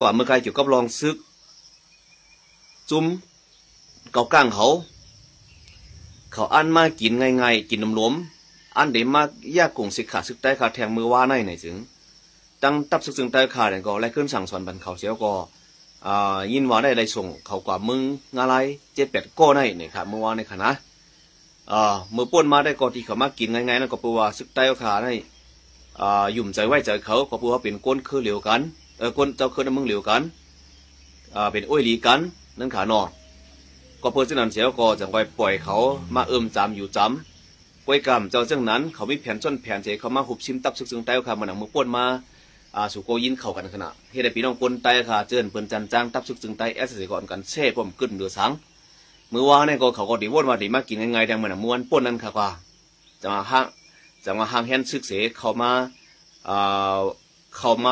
ว่าเมื่อไกลเกี่ยวกับลองซึกจุ้มเกาก้างเขาอันมากินไงกินนมล้มอันเดมากยากกงสิขาซึกใต้ขาแทงมือว่าในไหนถึงตั้งตับซึกใต้ขาเนี่ยก็ไล่ขึ้นสั่งสอนบันเขาเสียก็ยินว่าได้ไรส่งเขากว่ามึงงอะไร7-8ก้อในเนี่ยครับเมื่อวานในขณะมือป้นมาได้ก็ที่เขามากินไงนั่นก็ปูว่าซึกใต้ขาในยุ่มใจไว้ใจเขาก็ปูว่าเป็นก้นคือเหลียวกันก้นเจ้าคือน้ำมึงเหลียวกันเป็นอ้อยลีกันนั่นขานอก็เพื่อเช่นนั้นเสียก็จะไปปล่อยเขามาจำอยู่จำป่วยกรรมเจ้าเจ้านั้นเขาไม่แผนส้นแผนเสียเขามาหุบชิมตับซึกใต้ขามันหนังมือป้นมาสุโกยินเข่ากันขณะเฮ็ดให้พี่น้องคนใต้ค่ะเจิญเปิ้นจันจ้างตับซึกใต้เสียก่อนกันเช่ผมขึ้นเดือสังมือว่าเนี่ยก็เขาก็ดีวนว่าดีมากินไงดังมันม้วนป้นนั่นค่ะว่าจะมาห้างแฮนซึกเสียเขามา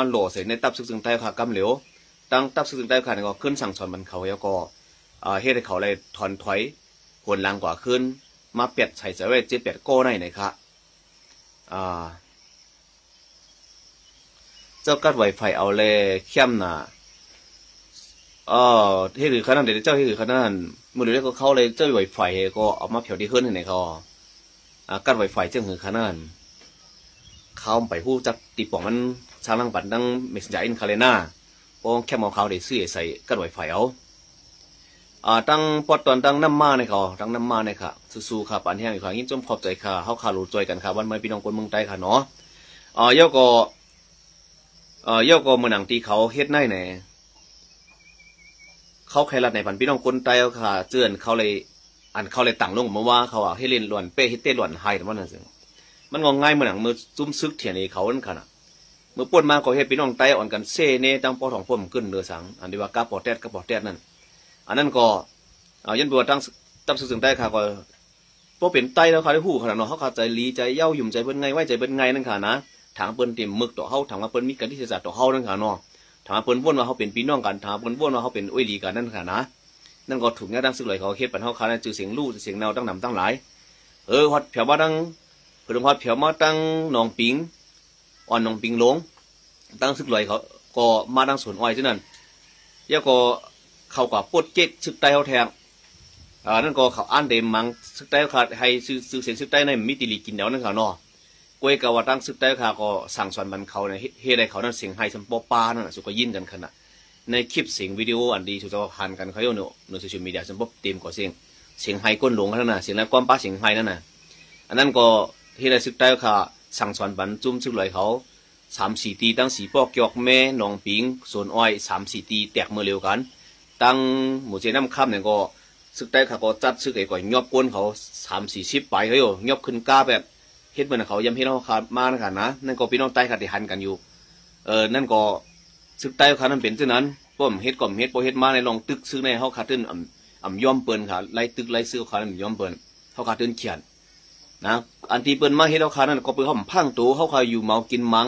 โหล่เสียในตับซึกใต้ค่ะกำเหลวตั้งตับซึกใต้ค่ะก็ขึ้นสั่งสอนมันเขาแล้วก็เฮ็ดให้เขาเลยถอนถอยหวนลังกว่าขึ้นมาเปียดใส่เสวย7-8ก้อในนะครับเจ้ากัดไวไฟเอาเลยเข้มน่ะเฮ็ดคือขนาดเดี๋ยวเจ้าเฮ็ดคือขนาดมือเดี๋ยวก็เข้าเลยเจ้าไวไฟก็เอามาเผาที่ขึ้นในเขากัดไวไฟเจ้าคือขนาดเข้าไปหู้จักตีป่องมันช้างลังปั่นตั้งเมสยาอินคาเลน่าป้องแค่มองเขาได้ซื้อใส่กัดไวไฟเอาตั้งปอดตอนตั้งน้ำมาในเขาตั้งน้ำมาในค่ะสู้ๆค่ะปานแห้งอีกครั้งยิ่งจมขอบใจค่ะเขาขาหลุดใจกันค่ะวันไม่พี่น้องคนเมืองใต้ค่ะเนาะเย่อก็เมื่อหนังตีเขาเฮ็ดในไหนเขาใครรัดในพันพี่น้องคนใต้ค่ะเจือนเขาเลยต่างลงมาว่าเขาให้เล่นหลวนเป้ให้เต้หลวนไฮแต่ว่านั่นสิมันงงง่ายเมื่อหนังมือจุ้มซึกเถียนในเขานั่นค่ะเมื่อป่นมาก็เฮ็ดพี่น้องใต้อ่อนกันเซ่เน่ตั้งปอทองพ่มขึ้นเดือสังอันที่ว่ากาปอแตดนั่นอันนั้นก็ยันบัวตั้งตับสึกใต้ค่ะก็พอเป็นใต้แล้วเขาได้หู้ขนาดเนาะเขาเข้าใจลีใจเย้าหยุ่มใจเป็นไงไว้ใจเป็นไงนั่นค่ะนะถามเปิ้นเต็มมึกต่อเฮาถามว่าเปิ้นมีกันที่จะจัดต่อเฮานั่นค่ะเนาะถามว่าเปิ้นว่นว่าเขาเป็นพี่น้องกันถามเปิ้นว่นว่าเขาเป็นอ้อยลีกันนั่นค่ะนะนั่นก็ถูกเนี่ยตั้งสึกเลยเขาเฮ็ดปันเฮาค่ะจื่อเสียงลู่เสียงแนวตั้งนำตั้งหลายฮอดแถวมาตั้งเพิ่นฮอดแถวมาตั้งหนองปิงอ่อนหนองปิงหลงตั้งสึกเลยเขาก็มาตั้งสวนอ้อยที่นั่นแล้วก็เข้ากับปดเก๊กซึกใต้เขาแทงนั่นก็เขาอ่านเดมมังซึกใต้ขาดให้ซื้อเสียงซึกใต้ในมิติลีกินเดี๋ยวนั่นเขาเนาะกวยกว่าตั้งซึกใต้ขาก็สั่งสอนบันเขาเนี่ยเฮ็ดให้เขานั่นเสียงไฮสัมปอปานั่นสุกยินกันขนาดในคลิปเสียงวิดีโออันดีสุดจะพันกันเขาโยนในโซเชียลมีเดียสัมปอเต็มกว่าเสียงไฮก้นหลงนั่นน่ะเสียงแล้วก้อนป้าเสียงไฮนั่นน่ะอันนั้นก็เฮ็ดให้ซึกใต้ขาสั่งสอนบันจุ่มซึกไหลเขา3-4 ตีตั้ง4ปอกยอกแม่หนองปิงโซนอ้อย3-4 ตีแตกมือเร็วกันตั้งหมู่เจน้ำค่ำเนี่ยก็ซึกใต้ขาก็จัดซึกไอ้ก่อยยอบก้นเขา3-40ไปเขาอยู่ยอบขึ้นก้าแบบเฮ็ดเหมือนเขายำเฮ็ดเขาขาดมานะครับนะนั่นก็พี่น้องใต้ขาดที่หันกันอยู่นั่นก็ซึกใต้ขานั้นเป็นเช่นนั้นพวกเฮ็ดก่อมเฮ็ดพอเฮ็ดมาในลองตึกซึกในเขาขาดตื้นย่อมเปิ้นค่ะไล่ตึกไล่ซื้อขานั้นย่อมเปิ้นเขาขาดตื้นเขียนนะอันที่เปิ้นมาเฮ็ดเขาขานั้นก็เปิ้นเขาพังตัวเขาขาอยู่เมากินมัง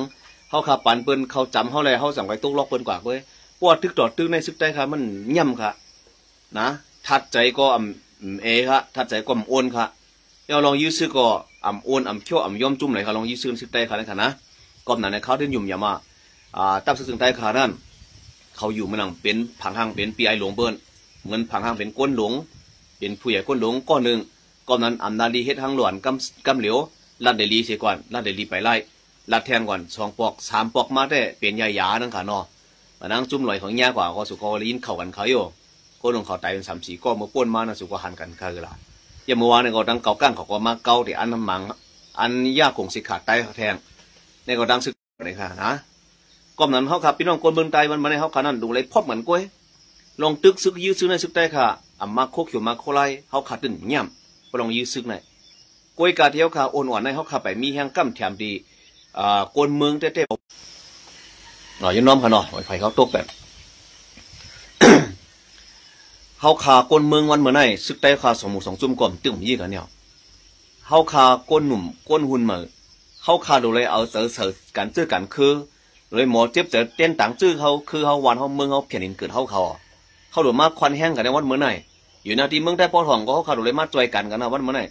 เขาขาปั่นเปิ้นเขาจำเขาเลยเขาสั่งไว้ตุกล็อกเปิ้นกว่าเว้ยปวดตึกต่อตึกในซึกใต้ค่ะมันย่ำค่ะนะทัดใจก็ค่ะทัดใจก็โอนค่ะเราลองยื้อซื้อก็โอนเขี้ยวย่อมจุ่มเลยค่ะลองยื้อซื้อซึกใต้ค่ะนั่นค่ะนะก็นั่นในเขาเดินยุ่มยามาตับซึกใต้ค่ะนั่นเขาอยู่มันหนังเป็นผังห้างเป็นปีไอหลวงเปิ้นเงินผังห้างเป็นก้นหลงเป็นผู้ใหญ่ก้นหลงก้อนหนึ่งก็นั้นนาดีเฮ็ดทางหลวนกำเหลียวลัดเดลีเสียก่อนลัดเดลีไปไล่ลัดแทนก่อน2 ปอก3 ปอกมาได้เปลี่ยนยานั่นค่ะเนาะมานั่งจุ่มลอยของแย่กว่าก็สุกก็ลิ้นเข่ากันเขาอยู่ก็ลงเขาตายเป็น3-4ก็มาป้นมานะสุกก็หันกันคือละอย่างเมื่อวานเนี่ยก็ดังเก่าก้างเขาก็มาเก่าแต่อันน้ำมังอันยากคงสิขาดไตแทงในก็ดังซึกเลยค่ะนะก้มนั้นเขาขับพี่น้องคนเมืองใต้มันมาในเขาขานั่นดูเลยพบเหมือนกล้วยลองตึกซึกยื้อซึกในซึกใต้ค่ะมาโคเขียวมาโคไลเขาขาดตึ้งย่ำไปลองยื้อซึกในกล้วยกาเที่ยวค่ะอ่อนในเขาขับไปมีแห้งกั้มแถมดีคนเมืองเต้หน่อยยืนน้อมค่ะเนาะไฟเขาตกแบบเขาขาก้นเมืองวันเมื่อไหร่ซึกใต้ขา2 จุ่มก่อมตึ้งยี่กันเนี่ยเขาขาก้นหนุ่มก้นหุ่นเหมือเขาขาดูเลยเอาเสือการจื้อกันคือเลยหมอเจ็บเจอเต้นต่างจื้อเขาคือเขาวันเขาเมืองเขาเพียนเกิดเขาดูมากควันแห้งกันในวันเมื่อไหร่อยู่นาทีเมืองใต้ปอทองก็เขาขาดูเลยมาจอยกันนะวันเมื่อไหร่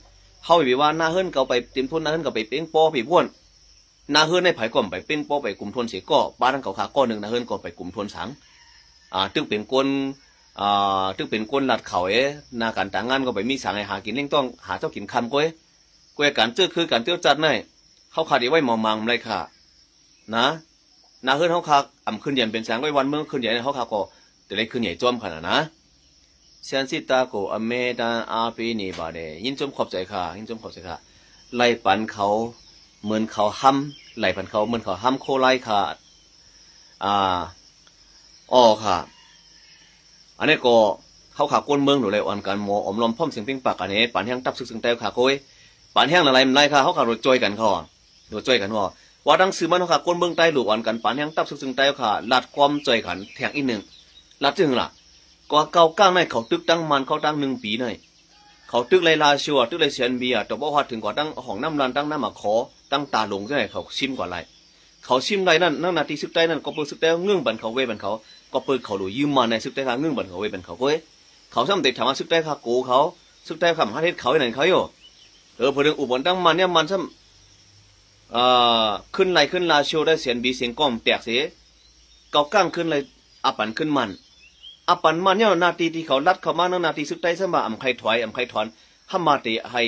เขาไปว่าหน้าเฮิรนเขาไปเต็มทุนหน้าเฮิรนเขาไปเป้งปอผีบ้วนนาเฮิรนในไผ่ก่อมไปเป้งปอไปกลุ่มทนเสียก็บ้านทั้งเขาขาก้อนหนึ่งนาเฮิรนก็ไปกลุ่มทนสัง ตึกเป็นคนตึกเป็นคนหลัดเขานาการต่างงานก็ไปมีสั่งให้หากินเล่งต้องหาเจ้ากินคำก้อยก้อยการเจอคือการเตี้ยวจัดในเขาขาดไว้มองมังเลยค่ะนะนาเฮือนเขาขาอ่ำขึ้นใหญ่เป็นแสงไว้วันเมื่อขึ้นใหญ่เขาขาก็แต่ได้ขึ้นใหญ่จ้อมขนาดนะเซียนซิตาโกอเมดาอาปีนี่บาเดยินจมขอบใจค่ะยินจมขอบใจค่ะไล่ปันเขาเหมือนเขาห้ำไล่ปันเขาเหมือนเขาห้ำโคไล่ค่ะอ้อค่ะอันนี้ก็เขาขาก้นเมืองหนูเลยอ่อนกันหมออมลมพ่อมเสียงปิ้งปากอันนี้ปันแห้งตับซึกซึงเต้าขาโก้ยปันแห้งอะไรมันไรค่ะเขาขาโดดจอยกันเขาโดดจอยกันว่าดังซื้อมันเขาขาก้นเมืองใต้หลูอ่อนกันปันแห้งตับซึกซึงเต้าขาลัดความจอยกันแทงอีกหนึ่งลัดจึงล่ะก็เก่าก้างในเขาตึกตั้งมันเขาตั้ง1 ปีในเขาตึกไรลาชัวตึกไรเสียนเบียแต่ว่าถึงกว่าตั้งห้องน้ำรันตั้งน้ำหมักขอตั้งตาหลงใช่ไหมเขาชิมกว่าไรเขาชิมไรนั่นนั่งนาทีซึกใต้นั่นก็เปิดซึกใต้เงื่อนบันเขาเว้บันเขาก็เปิดเขาหลุยยืมมาในซึกใต้ขาเงื่อนบันเขาเว้บันเขาเว้เขาซ้ำเด็กถามว่าซึกใต้ขาโกเขาซึกใต้คำฮัทเทศเขาอย่างไรเขาอยู่พอถึงอุบลตั้งมันเนี่ยมันซ้ำขึ้นไรขึ้นลาชัวได้เสียนบีเสียงก้อมแตกเสียเกาก้างขึ้นไรอับปันขึ้นมันอปันมันเนี่ยนาทีที่เขาลัดเข้ามานาทีซึกใต้สมาอำไข่ถอยอำไข่ถอนห้ามาเตะให้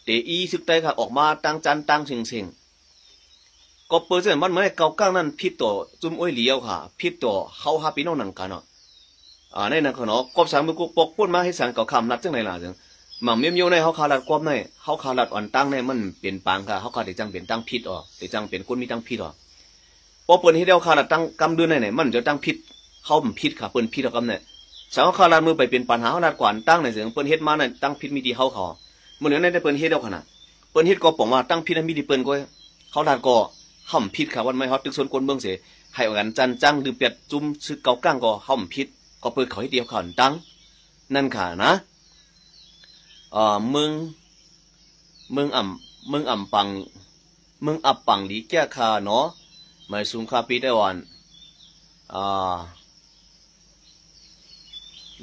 เตะอีซึกใต้ค่ะออกมาตั้งจันตั้งเชิงก็เปิดเส้นมันไม่เกาก้างนั่นพิษต่อจุ่มอ้อยเลี้ยวค่ะพิษต่อเขาหาพี่น้องหนังกันเนาะในนั้นเขาเนาะกบสังมือกุปกพูดมาให้สังเก่าคำนัดจังไหนล่ะจังหม่ำเมี่ยวในเขาขาลัดกบในเขาขาลัดอ่อนตั้งในมันเปลี่ยนปางค่ะเขาขาดแต่จังเปลี่ยนตั้งพิษอ๋อแต่จังเปลี่ยนคนมีตั้งพิษอ๋อพอเปิดให้เดียวขาลัดตั้งกำเดือนไหนมันจะตั้งพิษเขาพิษค่ะเปิดพิษแล้วกำเนี่ยสาวขาลามือไปเป็นปัญหาเขาลาดกวนตั้งในเสียงเปิ้นเฮ็ดมาในตั้งพิษมีดีเขาเมื่อเนื้อในได้เปิ้นเฮ็ดเดียวขนาดเปิ้นเฮ็ดก็บอกว่าตั้งพิษมีดีเปิ้นก็เขาลาดก็ห่มพิษค่ะวันไม่ฮอตตึกส่วนคนเมืองเสียให้กันจันจังดื่มเปียดจุ่มซึกเกาก้างก็ห่มพิษก็เปิดเขาให้เดียวขานตั้งนั่นค่ะนะมึงอ่ำปังดีแก่ขาเนาะไม่สูงคาปีได้วัน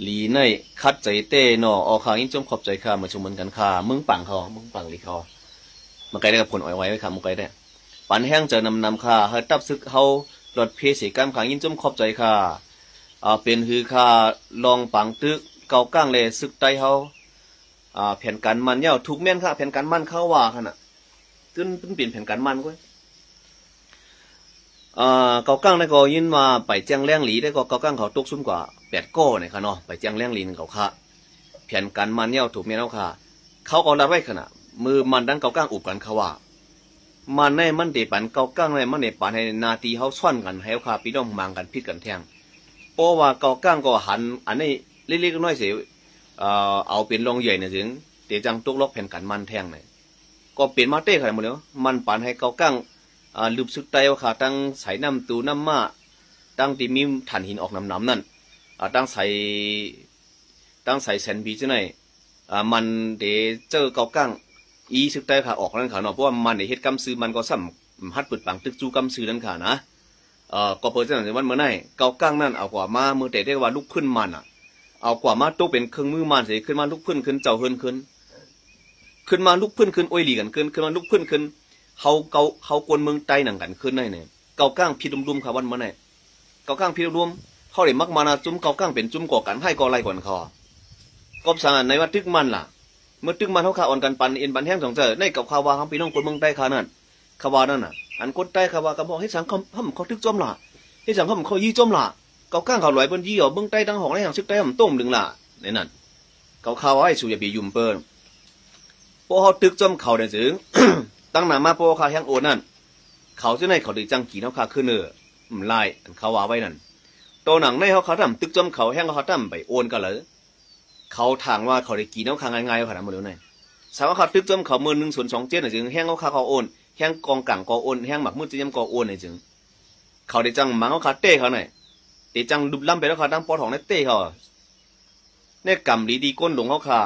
หลีในคัดใจเต้เนาะออกข้างยิ่งจมขอบใจค่ะมาชุมเหมือนกันค่ะมึงปังหลีเขามาไกลได้กับผลอ้อยไว้ไว้ค่ะมึงไกลได้ปันแห้งเจอนำค่ะเฮตับซึกเฮาหลดเพสีกันข้างยิ่งจมขอบใจค่ะเป็นฮือค่ะลองปังตึกเกาก้างเลยซึกไตเฮาแผ่นกันมันเนี่ยถูกแม่นค่ะแผ่นกันมันเข้าว่าขนาดตึ้นเปลี่ยนแผ่นกันมันก็เกาก้างได้ก็ยินมาไปแจ้งแรงหลีได้ก็เกาก้างเขาตกซุ่มกว่า8 ก้อเนี่ยค่ะเนาะไปแจ้งแรงหลีนเขาค่ะแผ่นกันมันเนี่ยถูกแม่นเอาค่ะเขาก็รัดไว้ขนาดมือมันดังเกาก้างอุบกันเขาว่ามันในมันเดปันเกาก้างในมันเดปันให้นาทีเขาซ่อนกันให้เขาค่ะพี่น้องมังกันพิษกันแทงเพราะว่าเกาก้างก็หันอันนี้เล็กๆน้อยๆเสียเอาเป็นรองใหญ่เนี่ยถึงเดี๋ยวจังตุกล็อกแผ่นกันมันแทงเลยก็เปลี่ยนมาเต้ขนาดหมดแล้วมันปันให้เกาก้างลืบซึกไตว่าค่ะตั้งใส่น้ำตูน้ำมาตั้งตีมีฐานหินออกน้ำนั่นตั้งใส่แซนบีจะไหนมันเดี๋ยวเจอเกาก้างอีซึกไตค่ะออกนั่นค่ะเนาะเพราะว่ามันเดี๋ยวเฮ็ดกำซื้อมันก็ซ้ำฮัดเปิดปังตึกจูกำซื้อนั่นค่ะนะก็เปิดจังวันเมื่อไหร่เกาก้างนั่นเอากว่ามาเมื่อแต่ได้ว่าลุกขึ้นมันเอากว่ามาโตเป็นเครื่องมือมันเสียขึ้นมาลุกขึ้นเจ้าขึ้นมาลุกขึ้นโอ้ยหลีกันขึ้นมาลุกขึ้นเขากวนเมืองใต้หนังกันขึ้นได้เนี่ยเกาก้างพิดุมค่ะวันเมื่อไหร่เกาก้างพิดุมเขาเลยมักมานาจุ้มเกาก้างเป็นจุ้มก่อกันให้ก่อไรก่อนคอกบสารในว่าตึกมันล่ะเมื่อตึกมันเขาขาอ่อนกันปันเอ็นปันแห้งสองเจอในกับข่าวว่าเขาพี่น้องคนเมืองใต้ขานั่นข่าวว่านั่นอันคนใต้ข่าวว่าก็บอกให้สังคมเขาตึกจอมล่ะให้สังคมเขายี่จอมล่ะเกาก้างเขาลอยบนยี่เหรอเมืองใต้ตั้งห้องในห้างซึกใต้ผมต้มดึงล่ะในนั้นข่าวว่าให้สุยาบียุ่มเปิ้ลพอเขาตึกจอมเขาเนี่ยสิตั้งหนามาพอเขาแห้งโอนนั่นเขาจะในเขาดึงจังกีเขาขาขึ้นไล่เขาว่าไว้นั่นตัวหนังในเขาทำตึกจอมเขาแห้งเขาทำไปโอนกันเลยเขาทางว่าเขาได้กีเขาขางง่ายๆขนาดหมดเลยเนี่ยสาวเขาตึกจอมเขา1/2/7น่ะจึงแห้งเขาโอนแห้งกองกังก็โอนแห้งหมักมืดจะยังก็โอนน่ะจึงเขาได้จังมังเขาเต้เขาหน่อยได้จังดุบล้ำไปแล้วเขาตั้งปอทองในเต้เขาเนี่ยกำดีก้นหลงเขาขา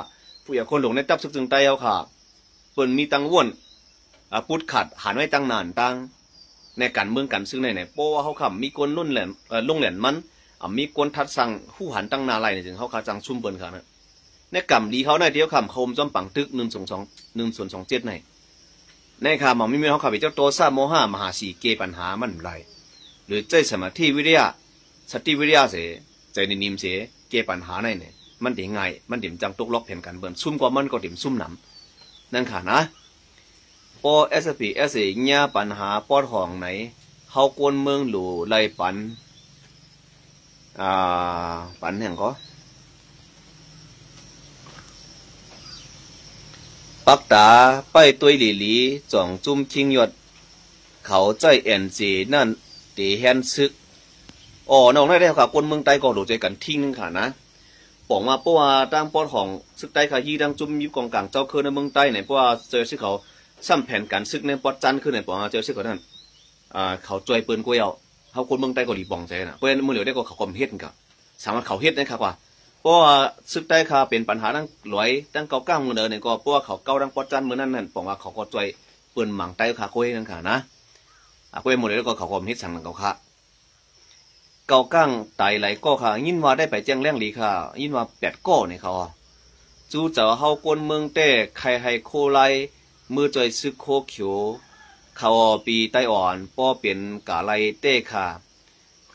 ผู้ใหญ่คนหลงในตับซึกจึงไตเขาขาเปิ่นมีตังว่นพุทธขัดหันไว้ตั้งนานตั้งในการเมืองกันซึ่งในเพราะว่าเขาขำมีคนลุ่นแหลมลงแหลมมันมีคนทัดสั่งผู้หันตั้งนาไรเนี่ยถึงเขาขาจังชุ่มเปิ่นเขานะในกำดีเขาในเดียวขำโคมจอมปังตึก1/2/7ในข่าวมันไม่มีเขาขับไปเจ้าโตซาโมหะมหาสีเกปัญหามันไรหรือใจสมาธิวิริยะสติวิริยะเส ใจนิ่มๆเสียแก้ปัญหาในเนี่ยมันเดี๋ยวง่ายมันเดี๋ยวจังตกล็อกแผ่นกันเบิ่นซุ่มกว่ามันก็เดี๋ยวซุ่มหนำนั่นค่ะนะปอ SPS เนี่ยปัญหาปอดห้องไหนเฮากวนเมืองหลู่ไล่ปันปันแห่งก็ปักตาไปตัวหลีจ่องจุ่มคิงหยดเขาใจเอ็นจีนั่นตีแฮนซึกอ๋อน้องได้ค่ะคนเมืองใต้ก็ดูใจกันทิ้งนึงค่ะนะบอกมาเพราะว่าตั้งปอดของซึกใต้ค่ะยี่ดังจุ่มยุบกองกลางเจ้าคือในเมืองใต้เนี่ยเพราะว่าเจอซึกเขาซ้ำแผนการซึกในปอดจันขึ้นเนี่ยบอกว่าเจอซึกเขานั่นเขาจอยปืนกุ้ยเอาเขาคนเมืองใต้ก็รีบองใจนะเพราะฉะนั้นมือเหลียวได้ก็เขาคอมเฮ็ดกันสามารถเขาเฮ็ดได้ค่ะว่าเพราะว่าซึกใต้ค่ะเป็นปัญหาตั้งหลอยตั้งเก่าก้างมือเดินเนี่ยก็เพราะว่าเขาเก่าดังปอดจันมือนั่นบอกว่าเขาก็จอยปืนหมั่งใต้ค่ะกุ้ยนั่นค่ะนะกุ้ยมือเหลียวได้ก็เขาคอมเฮ็ดสั่งเขาค่ะเก่าก้างไตไหลก็ค่ะยินว่าได้ไปแจ้งแรงลีค่ะยินว่า8ก้อเนี่ยเขาจู่เจ้าเฮากวนเมืองเต้ใครให้โคไลมือจอยซึกโคเขียวเขาปีไต้อ่อนป้อเปลี่ยนกาไลเต้ค่ะ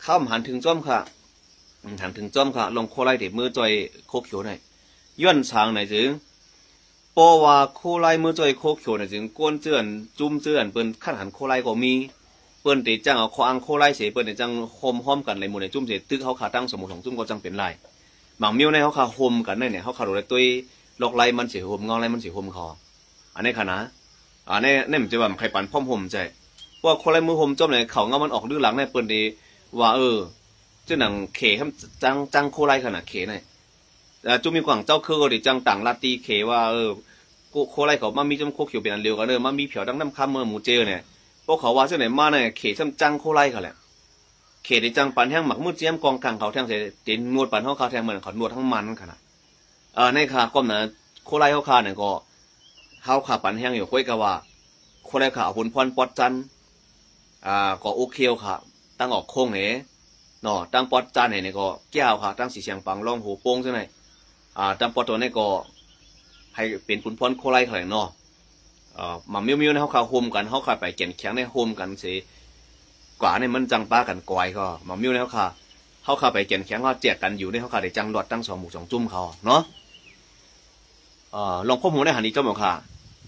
ข้ามหันถึงจ้อมค่ะหันถึงจ้อมค่ะลงโคไลเด็มือจอยโคเขียวหน่อยย้อนช้างหน่อยจึงป้อว่าโคไลมือจอยโคเขียวหน่อยจึงก้นเจือนจุ่มเจือนเปิ้นขั้นหันโคไลก็มีเปิ้นตีจังเอาคออังโคไลเสียเปิ้นตีจังโฮมห้อมกันเลยหมู่ในจุ่มเสียตึกเขาขาตั้งสมุนของจุ่มก็จังเป็นไรบางเมียวในเขาขาโฮมกันเนี่ยเขาขาโดยตัวลอกไลมันเสียโฮมงอไลมันเสียโฮมคออันนี้ค่ะนะนี่มันจะว่าใครปั่นพ่อมห่มใจว่าคนไรมือห่มจมเนี่ยเขาเงามันออกดื้อหลังในเปิ้นดีว่าเจ้าหนังเขทำจังโคไรขนาดเขเนี่ยจุ่มมีกว่างเจ้าคือก็ดิจังต่างลาตีเขว่าโคไรเขามามีจมโคเขียวเป็นอันเดียวกันมามีเผียวดังน้ำข้ามเมื่อหมูเจอเนี่ยพวกเขาว่าเจ้าไหนมาเนี่ยเขทำจังโคไรเขาแหละเขดิจังปั่นแห้งหมักมืดเจียมกองกลางเขาแทงเสร็จตีนนวดปั่นเขาแทงเหมือนเขานวดทั้งมันขนาดในขาก้มนะโคไรเขาขาเนี่ยก็เขาขาปั่นแห้งอยู่คุยกันว่าคนแรกค่ะผลพรปอดจันก็โอเคค่ะตั้งออกโค้งเนี่ยเนาะตั้งปอดจันเนี่ยก็แก้วค่ะตั้งสีเชียงปังล่องหูโป้งใช่ไหมตั้งปอดตัวนี้ก็ให้เป็นผลพรโคไลเขาเนาะมามิ้วๆเนี่ยเขาขาโฮมกันเขาขาไปเก่งแข็งในโฮมกันสิกว่าเนี่ยมันจังป้ากันกวายก็มามิ้วเนี่ยเขาขาไปเก่งแข็งเขาแจกกันอยู่เนี่ยเขาขาได้จังหลอดตั้ง2 หมู่ 2 จุ่มเขาเนาะลองข้อมูลในหันนี้เจ้าหมอค่ะ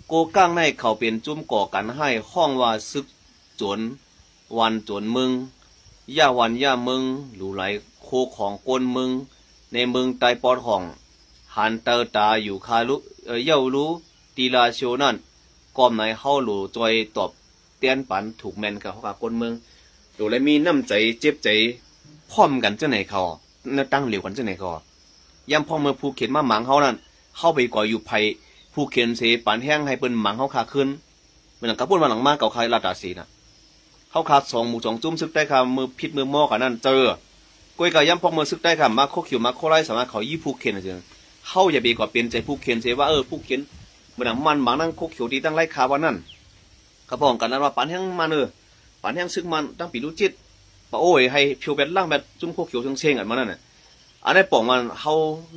โกก้างในเขาเป็นจุ่มก่อกันให้ห้องว่าซึกจวนวันจวนมึงย่าวันย่ามึงหลูไหลโคของก้นมึงในมึงไตปอดห้องหันเตอตาอยู่คาลุเย้ารู้ตีลาโชนั่นก้อมในเฮาหลูจอยตอบเตียนปันถูกแมนกับเขากับก้นมึงหลูเลยมีน้ำใจเจ็บใจพร้อมกันเจ้าไหนเขาตั้งเหลียวกันเจ้าไหนเขาย่ำพ่อเมื่อผู้เขียนมาหมังเขานั่นเข้าไปก่ออยู่ภัยผู้เขียนเสปานแห้งให้เปิ้นหมังเขาขาขึ้นเหมือนกับพูดมาหลังมาเก่าใครลาดาสีน่ะเขาขา2 หมู่ 2 จุ่มซึกได้ค่ะมือพิษมือหม้อกันนั่นเจอกล้วยกับย่ำพอกมือซึกได้ค่ะมาโคขิวมาโคไลสามารถเขายี่ผู้เขียนจริงเข้าอย่าไปก่อเปลี่ยนใจผู้เขียนเสว่าผู้เขียนเหมือนมันหมังนั่งโคขิวดีตั้งไล่ขาวันนั่นเขาบอกกันนั้นว่าปานแห้งมันปานแห้งซึกมันตั้งปีรู้จิตปะโอ้ยให้ผิวแบบล่างแบบจุ่มโคขิวเชิงกันมานั่นน่ะอันนี้ป่องมันเขา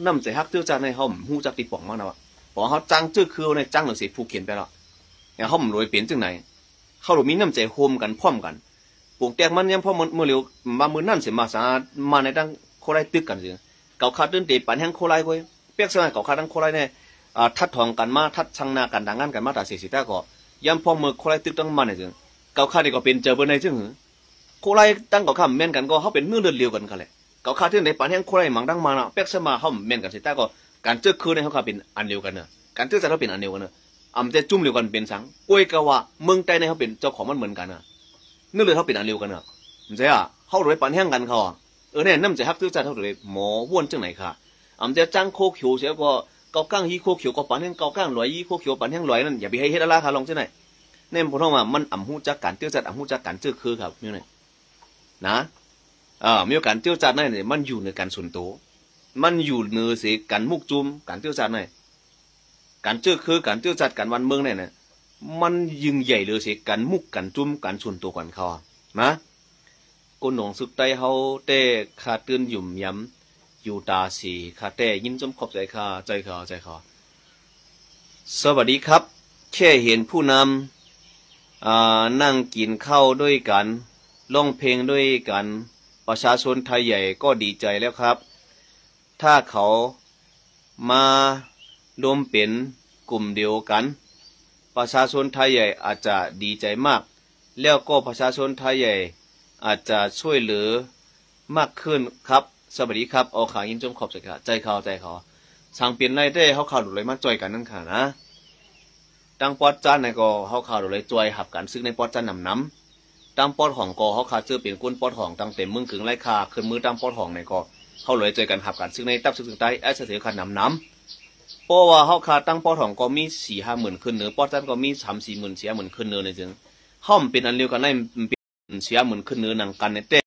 นำใจฮักเตื้อจานให้เขาหูจักตีป่องมากนะวะบอกเขาจ้างจื้อคือในจ้างหนังสือผู้เขียนไปแล้วอย่างเขารวยเปลี่ยนจึงไหนเขาหลุมีน้ำใจโฮมกันพร้อมกันปลูกแตกมันยังพอเมื่อเร็วมามือนั่นเสียมาสามาในดังโคไลตึกกันสิเก่าขาดเดินเตะปั่นแห้งโคไลก้อยเปียกสมัยเก่าขาดดังโคไลเนี่ยทัดทองกันมาทัดช่างนากันดังงานกันมาแต่สีแต่ก็ย้ำพอเมื่อโคไลตึกตั้งมันเนี่ยจึงเก่าขาดนี่ก็เป็นเจอเบอร์ในจึงโคไลตั้งเก่าขาดแม่นกันก็เขาเป็นเนื้อเลือดเลียวกันเลยเก่าขาดที่ในปั่นแห้งโคไลหมังดังมาเนาะเปียกสมัยเขาแม่นกันสิแต่ก็การเจอคือในเขาขาดเป็นอันเดียวกันเนอะการเจอจะเขาเป็นอันเดียวกันเนอะจะจุ่มเดียวกันเป็นสังกล้วยกะว่าเมืองใต้ในเขาเป็นเจ้าของมันเหมือนกันเนอะนึกเลยเขาเป็นอันเดียวกันเนอะไม่ใช่เขารวยปั่นแห้งกันเขาเนี่ยน้ำใจฮักตื้อใจเขาเลยหมอว้วนจังไหนค่ะจะจ้างโคเขียวเสียก็เกาก้างฮีโคเขียวก็ปั่นแห้งเกาก้างลอยฮีโคเขียวปั่นแห้งลอยนั่นอย่าไปให้เฮ็ดอะไรค่ะลองจังไหนเนี่ยพอท้องมามันหูจักการเตี้ยจัดหูจักการเจื้อคือครับนี่ไงนะมีการเตี้ยจัดนั่นเนี่ยมันอยู่ในการส่วนตัวมันอยู่เนื้อเสียการมุกจุ่มการเตี้ยจัดนั่นการเจื้อคือการเตี้ยจัดการวันเมืองเนี่ยมันยิ่งใหญ่เลยเสียการมุกการจุ่มการส่วนตัวกันเขานะก้นหนองสุดใต้เฮาแต่ขาตื่นหยุ่มย้ำอยู่ตาสีขาแต่ยินจมขอบใจขาใจขาสวัสดีครับแค่เห็นผู้นำนั่งกินข้าวด้วยกันร้องเพลงด้วยกันไป ประชาชนไทยใหญ่ก็ดีใจแล้วครับถ้าเขามารวมเป็นกลุ่มเดียวกันประชาชนไทยใหญ่อาจจะดีใจมากแล้วก็ประชาชนไทยใหญ่อาจจะช่วยเหลือมากขึ้นครับสวัสดีครับเอาขายิ้มจมขอบใจเขาสั่งเปลี่ยนไรได้เขาข่าวหลุดเลยมาจ่อยกันนั่นค่ะนะตั้งปอดจ้านในก็เขาข่าวหลุดเลยจ่อยหับกันซึ่งในปอดจ้านน้ำตั้งปอดของก็เขาขาดเจอเปลี่ยนก้นปอดของตั้งเต็มมึงถึงไรคาขึ้นมือตั้งปอดของในก็เขาเลยจ่อยกันหับกันซึ่งในตับซึ่งใต้เสียขาดน้ำเพราะว่าเขาขาดตั้งปอดของก็มี4-5 หมื่นขึ้นเนื้อปอดจ้านก็มี3-4 หมื่น4-5 หมื่นขึ้นเนื้อในจึงห้อมเป็นอันเดียวกันได้เสียหมื่นขึ้นเนื้อหนังกันในเต้